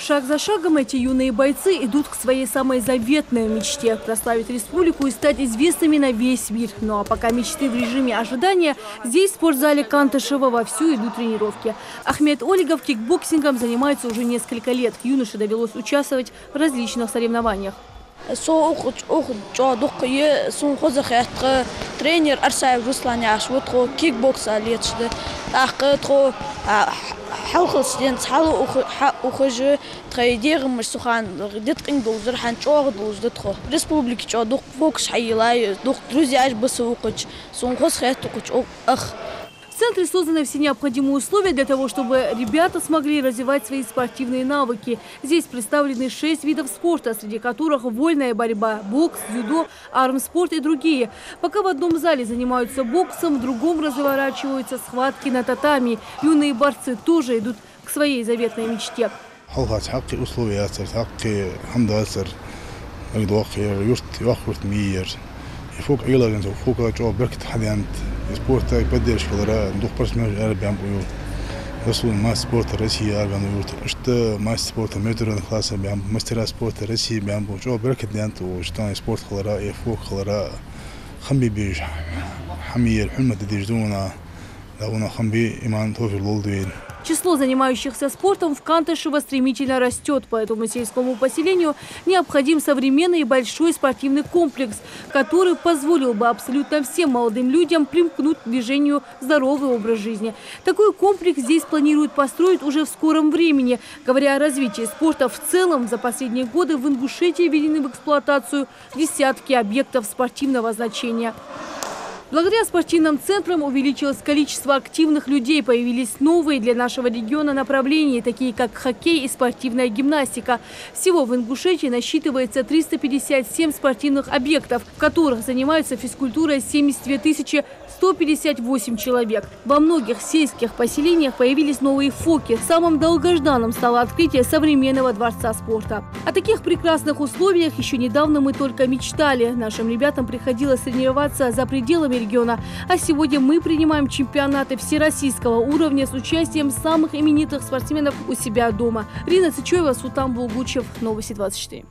Шаг за шагом эти юные бойцы идут к своей самой заветной мечте – прославить республику и стать известными на весь мир. Ну а пока мечты в режиме ожидания, здесь в спортзале Кантышева вовсю идут тренировки. Ахмед Олигов кикбоксингом занимается уже несколько лет. Юноше довелось участвовать в различных соревнованиях. Тренер Арсаев Руслан Яшвуд кикбокс лечды. حلقة ستين حلو أخرج تغيير مرسوخان ردت إنجلوزر حنشوه دوز دتخو ريسبوبليك جو دوق فوكس حيلاي دوق друзья بسوقج سونخوس خيتوقج أخ. В центре созданы все необходимые условия для того, чтобы ребята смогли развивать свои спортивные навыки. Здесь представлены 6 видов спорта, среди которых вольная борьба, бокс, дзюдо, армспорт и другие. Пока в одном зале занимаются боксом, в другом разворачиваются схватки на татами. Юные борцы тоже идут к своей заветной мечте. спорт поддержки дух спортсменов бямбую Расул мастер спорта России организует что мастер спорта международного класса мастера спорта России бямбу что беркет ленту что спорт хлора и фук хлора خمبي بيج حمير حلمة ديجدونا لونا خمبي إيمان توفي الولدين. Число занимающихся спортом в Кантышево стремительно растет, поэтому сельскому поселению необходим современный и большой спортивный комплекс, который позволил бы абсолютно всем молодым людям примкнуть к движению «Здоровый образ жизни». Такой комплекс здесь планируют построить уже в скором времени. Говоря о развитии спорта в целом, за последние годы в Ингушетии введены в эксплуатацию десятки объектов спортивного значения. Благодаря спортивным центрам увеличилось количество активных людей, появились новые для нашего региона направления, такие как хоккей и спортивная гимнастика. Всего в Ингушетии насчитывается 357 спортивных объектов, в которых занимаются физкультурой 72 158 человек. Во многих сельских поселениях появились новые фоки. Самым долгожданным стало открытие современного дворца спорта. О таких прекрасных условиях еще недавно мы только мечтали. Нашим ребятам приходилось тренироваться за пределами региона. А сегодня мы принимаем чемпионаты всероссийского уровня с участием самых именитых спортсменов у себя дома. Рина Цычоева, Султан Булгучев, Новости 24.